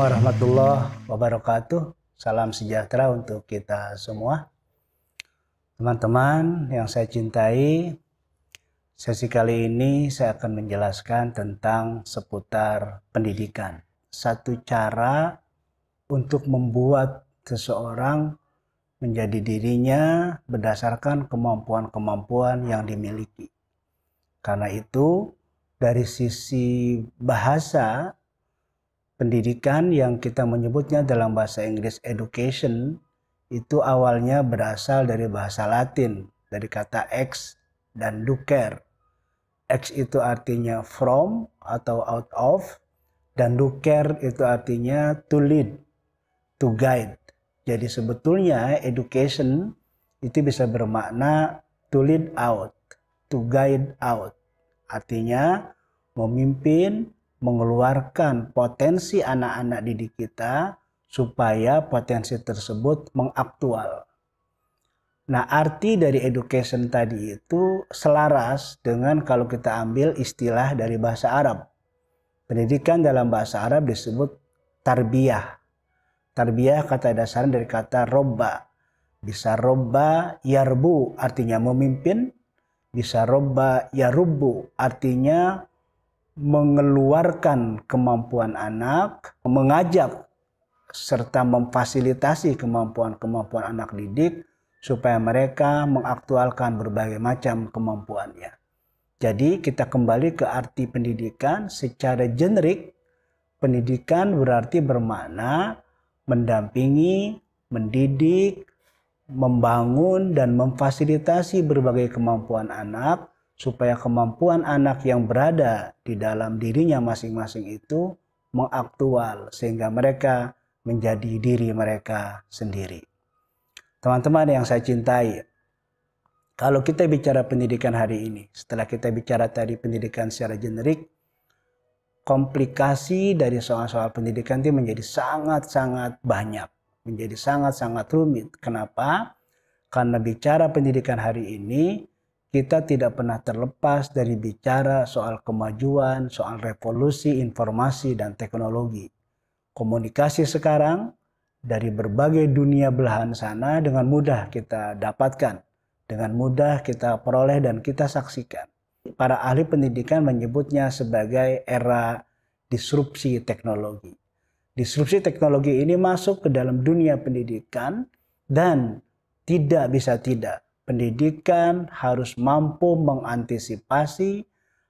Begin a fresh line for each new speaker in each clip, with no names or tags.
warahmatullahi wabarakatuh. Salam sejahtera untuk kita semua. Teman-teman yang saya cintai, sesi kali ini saya akan menjelaskan tentang seputar pendidikan. Satu cara untuk membuat seseorang menjadi dirinya berdasarkan kemampuan-kemampuan yang dimiliki. Karena itu, dari sisi bahasa, pendidikan yang kita menyebutnya dalam bahasa Inggris education, itu awalnya berasal dari bahasa Latin, dari kata ex dan ducer. Ex itu artinya from atau out of, dan ducer itu artinya to lead, to guide. Jadi sebetulnya education itu bisa bermakna to lead out, to guide out. Artinya memimpin, mengeluarkan potensi anak-anak didik kita supaya potensi tersebut mengaktual. Nah, arti dari education tadi itu selaras dengan kalau kita ambil istilah dari bahasa Arab. Pendidikan dalam bahasa Arab disebut tarbiyah. Tarbiyah kata dasarnya dari kata robba. Bisa robba yarbu artinya memimpin. Bisa robba yarubbu artinya mengeluarkan kemampuan anak, mengajak serta memfasilitasi kemampuan-kemampuan anak didik supaya mereka mengaktualkan berbagai macam kemampuannya. Jadi kita kembali ke arti pendidikan secara generik. Pendidikan berarti bermakna mendampingi, mendidik, membangun, dan memfasilitasi berbagai kemampuan anak supaya kemampuan anak yang berada di dalam dirinya masing-masing itu mengaktual sehingga mereka menjadi diri mereka sendiri. Teman-teman yang saya cintai, kalau kita bicara pendidikan hari ini, setelah kita bicara tadi pendidikan secara generik, komplikasi dari soal-soal pendidikan itu menjadi sangat-sangat banyak, menjadi sangat-sangat rumit. Kenapa? Karena bicara pendidikan hari ini, kita tidak pernah terlepas dari bicara soal kemajuan, soal revolusi informasi dan teknologi. Komunikasi sekarang dari berbagai dunia belahan sana dengan mudah kita dapatkan, dengan mudah kita peroleh dan kita saksikan. Para ahli pendidikan menyebutnya sebagai era disrupsi teknologi. Disrupsi teknologi ini masuk ke dalam dunia pendidikan dan tidak bisa tidak. Pendidikan harus mampu mengantisipasi,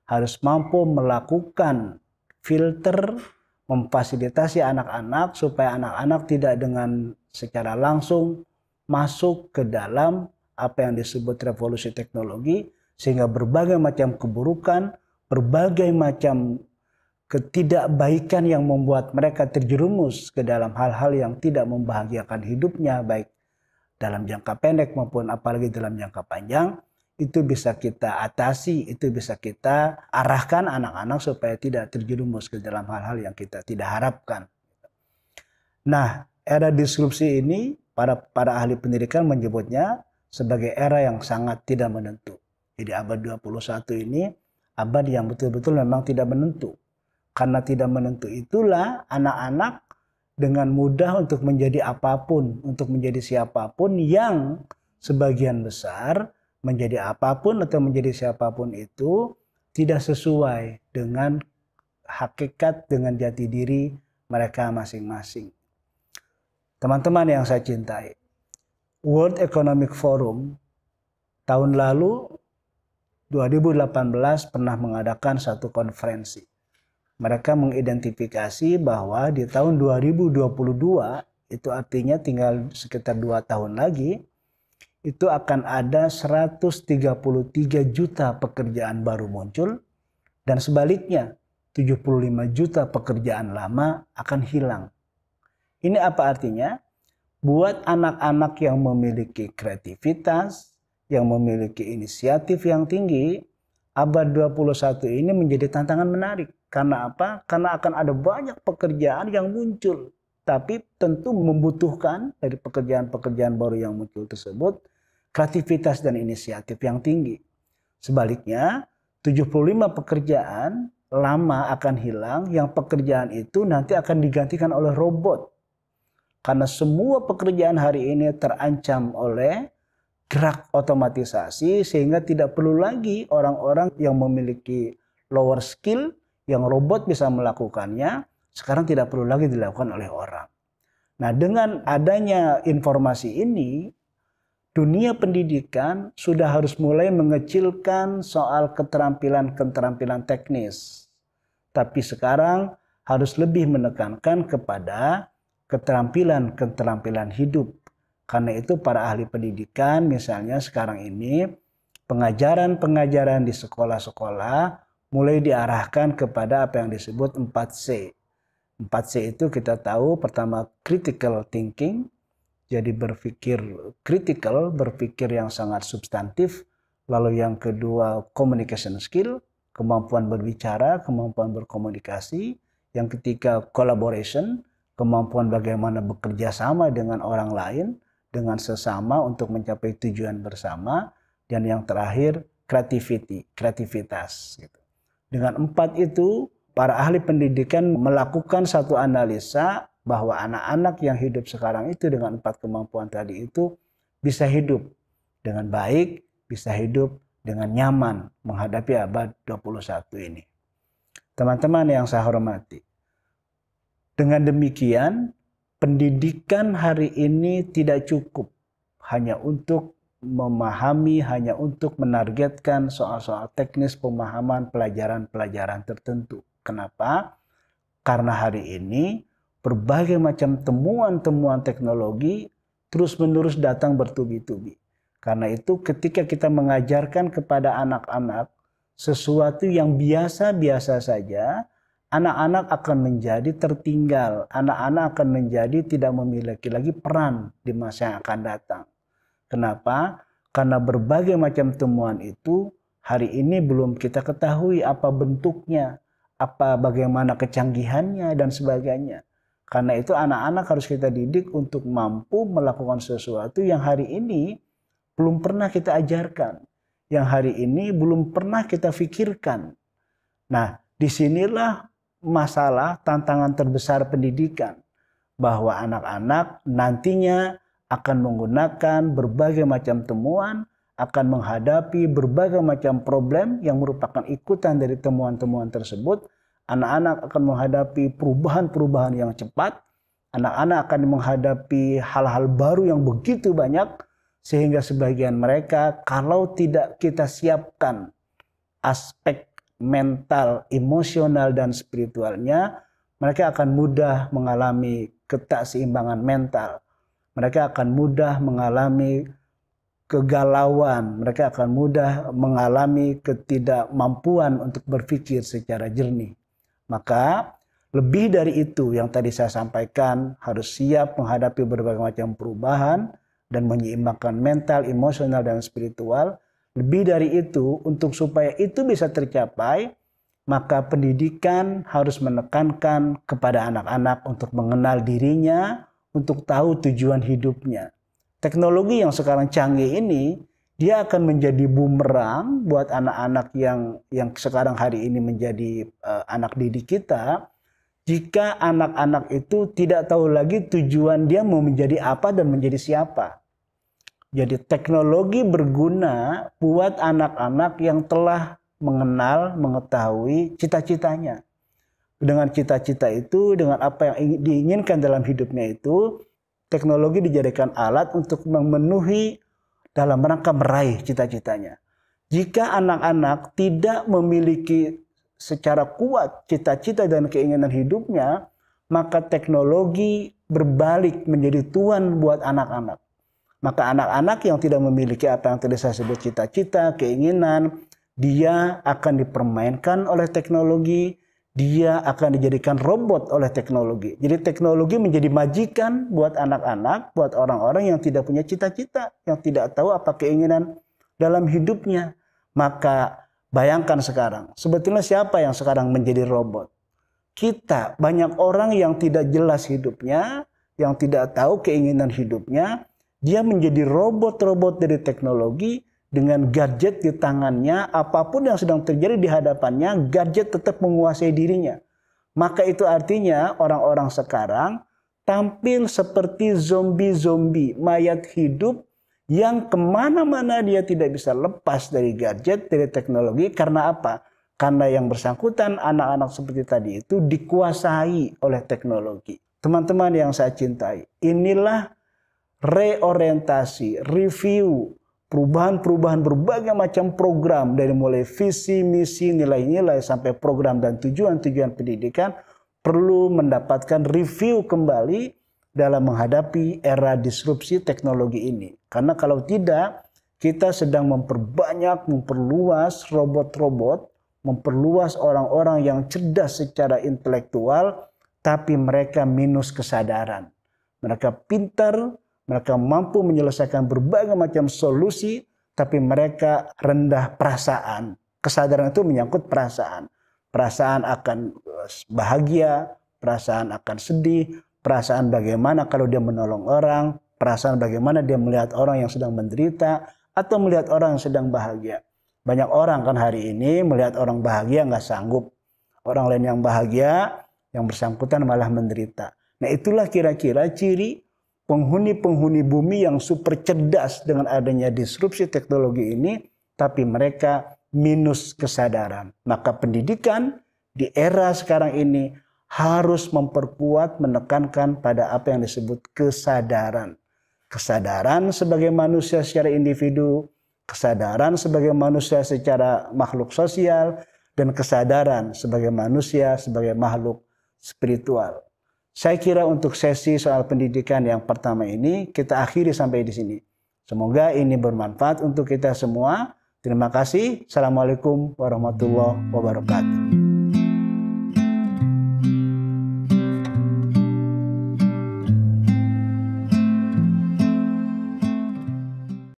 harus mampu melakukan filter, memfasilitasi anak-anak supaya anak-anak tidak dengan secara langsung masuk ke dalam apa yang disebut revolusi teknologi, sehingga berbagai macam keburukan, berbagai macam ketidakbaikan yang membuat mereka terjerumus ke dalam hal-hal yang tidak membahagiakan hidupnya, baik dalam jangka pendek maupun apalagi dalam jangka panjang, itu bisa kita atasi, itu bisa kita arahkan anak-anak supaya tidak terjerumus ke dalam hal-hal yang kita tidak harapkan. Nah, era disrupsi ini para ahli pendidikan menyebutnya sebagai era yang sangat tidak menentu. Jadi abad 21 ini abad yang betul-betul memang tidak menentu. Karena tidak menentu itulah anak-anak dengan mudah untuk menjadi apapun, untuk menjadi siapapun yang sebagian besar menjadi apapun atau menjadi siapapun itu tidak sesuai dengan hakikat, dengan jati diri mereka masing-masing. Teman-teman yang saya cintai, World Economic Forum tahun lalu 2018 pernah mengadakan satu konferensi. Mereka mengidentifikasi bahwa di tahun 2022, itu artinya tinggal sekitar 2 tahun lagi, itu akan ada 133 juta pekerjaan baru muncul, dan sebaliknya 75 juta pekerjaan lama akan hilang. Ini apa artinya? Buat anak-anak yang memiliki kreativitas, yang memiliki inisiatif yang tinggi, abad 21 ini menjadi tantangan menarik. Karena apa? Karena akan ada banyak pekerjaan yang muncul. Tapi tentu membutuhkan dari pekerjaan-pekerjaan baru yang muncul tersebut, kreativitas dan inisiatif yang tinggi. Sebaliknya, 75 pekerjaan lama akan hilang, yang pekerjaan itu nanti akan digantikan oleh robot. Karena semua pekerjaan hari ini terancam oleh gerak otomatisasi, sehingga tidak perlu lagi orang-orang yang memiliki lower skill, yang robot bisa melakukannya, sekarang tidak perlu lagi dilakukan oleh orang. Nah, dengan adanya informasi ini, dunia pendidikan sudah harus mulai mengecilkan soal keterampilan-keterampilan teknis. Tapi sekarang harus lebih menekankan kepada keterampilan-keterampilan hidup. Karena itu para ahli pendidikan misalnya sekarang ini pengajaran-pengajaran di sekolah-sekolah mulai diarahkan kepada apa yang disebut 4C. 4C itu kita tahu pertama critical thinking, jadi berpikir kritikal, berpikir yang sangat substantif. Lalu yang kedua communication skill, kemampuan berbicara, kemampuan berkomunikasi. Yang ketiga collaboration, kemampuan bagaimana bekerja sama dengan orang lain, dengan sesama untuk mencapai tujuan bersama. Dan yang terakhir creativity, kreativitas. Dengan 4 itu para ahli pendidikan melakukan satu analisa bahwa anak-anak yang hidup sekarang itu dengan 4 kemampuan tadi itu bisa hidup dengan baik, bisa hidup dengan nyaman menghadapi abad 21 ini. Teman-teman yang saya hormati, dengan demikian pendidikan hari ini tidak cukup hanya untuk memahami, hanya untuk menargetkan soal-soal teknis pemahaman pelajaran-pelajaran tertentu. Kenapa? Karena hari ini berbagai macam temuan-temuan teknologi terus-menerus datang bertubi-tubi. Karena itu ketika kita mengajarkan kepada anak-anak sesuatu yang biasa-biasa saja, anak-anak akan menjadi tertinggal. Anak-anak akan menjadi tidak memiliki lagi peran di masa yang akan datang. Kenapa? Karena berbagai macam temuan itu hari ini belum kita ketahui apa bentuknya, bagaimana kecanggihannya dan sebagainya. Karena itu anak-anak harus kita didik untuk mampu melakukan sesuatu yang hari ini belum pernah kita ajarkan, yang hari ini belum pernah kita pikirkan. Nah, disinilah masalah tantangan terbesar pendidikan, bahwa anak-anak nantinya akan menggunakan berbagai macam temuan, akan menghadapi berbagai macam problem yang merupakan ikutan dari temuan-temuan tersebut. Anak-anak akan menghadapi perubahan-perubahan yang cepat. Anak-anak akan menghadapi hal-hal baru yang begitu banyak, sehingga sebagian mereka kalau tidak kita siapkan aspek mental, emosional, dan spiritualnya, mereka akan mudah mengalami ketidakseimbangan mental. Mereka akan mudah mengalami kegalauan, mereka akan mudah mengalami ketidakmampuan untuk berpikir secara jernih. Maka lebih dari itu yang tadi saya sampaikan, harus siap menghadapi berbagai macam perubahan dan menyeimbangkan mental, emosional, dan spiritual. Lebih dari itu, untuk supaya itu bisa tercapai, maka pendidikan harus menekankan kepada anak-anak untuk mengenal dirinya, untuk tahu tujuan hidupnya. Teknologi yang sekarang canggih ini, dia akan menjadi bumerang buat anak-anak yang sekarang hari ini menjadi anak didik kita, jika anak-anak itu tidak tahu lagi tujuan dia mau menjadi apa dan menjadi siapa. Jadi teknologi berguna buat anak-anak yang telah mengenal, mengetahui cita-citanya. Dengan cita-cita itu, dengan apa yang diinginkan dalam hidupnya itu, teknologi dijadikan alat untuk memenuhi dalam rangka meraih cita-citanya. Jika anak-anak tidak memiliki secara kuat cita-cita dan keinginan hidupnya, maka teknologi berbalik menjadi tuan buat anak-anak. Maka anak-anak yang tidak memiliki apa yang tadi saya sebut cita-cita, keinginan, dia akan dipermainkan oleh teknologi, dia akan dijadikan robot oleh teknologi. Jadi teknologi menjadi majikan buat anak-anak, buat orang-orang yang tidak punya cita-cita, yang tidak tahu apa keinginan dalam hidupnya. Maka bayangkan sekarang, sebetulnya siapa yang sekarang menjadi robot? Kita, banyak orang yang tidak jelas hidupnya, yang tidak tahu keinginan hidupnya, dia menjadi robot-robot dari teknologi, dengan gadget di tangannya, apapun yang sedang terjadi di hadapannya, gadget tetap menguasai dirinya. Maka itu artinya orang-orang sekarang tampil seperti zombie-zombie, mayat hidup yang kemana-mana dia tidak bisa lepas dari gadget, dari teknologi. Karena apa? Karena yang bersangkutan, anak-anak seperti tadi itu dikuasai oleh teknologi. Teman-teman yang saya cintai, inilah reorientasi, review, perubahan-perubahan berbagai macam program dari mulai visi, misi, nilai-nilai sampai program dan tujuan-tujuan pendidikan perlu mendapatkan review kembali dalam menghadapi era disrupsi teknologi ini. Karena kalau tidak, kita sedang memperbanyak, memperluas robot-robot, memperluas orang-orang yang cerdas secara intelektual, tapi mereka minus kesadaran. Mereka pintar, mereka mampu menyelesaikan berbagai macam solusi, tapi mereka rendah perasaan. Kesadaran itu menyangkut perasaan. Perasaan akan bahagia, perasaan akan sedih, perasaan bagaimana kalau dia menolong orang, perasaan bagaimana dia melihat orang yang sedang menderita, atau melihat orang yang sedang bahagia. Banyak orang kan hari ini melihat orang bahagia nggak sanggup. Orang lain yang bahagia, yang bersangkutan malah menderita. Nah itulah kira-kira ciri penghuni-penghuni bumi yang super cerdas dengan adanya disrupsi teknologi ini, tapi mereka minus kesadaran. Maka pendidikan di era sekarang ini harus memperkuat, menekankan pada apa yang disebut kesadaran. Kesadaran sebagai manusia secara individu, kesadaran sebagai manusia secara makhluk sosial, dan kesadaran sebagai manusia sebagai makhluk spiritual. Saya kira untuk sesi soal pendidikan yang pertama ini kita akhiri sampai di sini. Semoga ini bermanfaat untuk kita semua. Terima kasih. Assalamualaikum warahmatullahi wabarakatuh.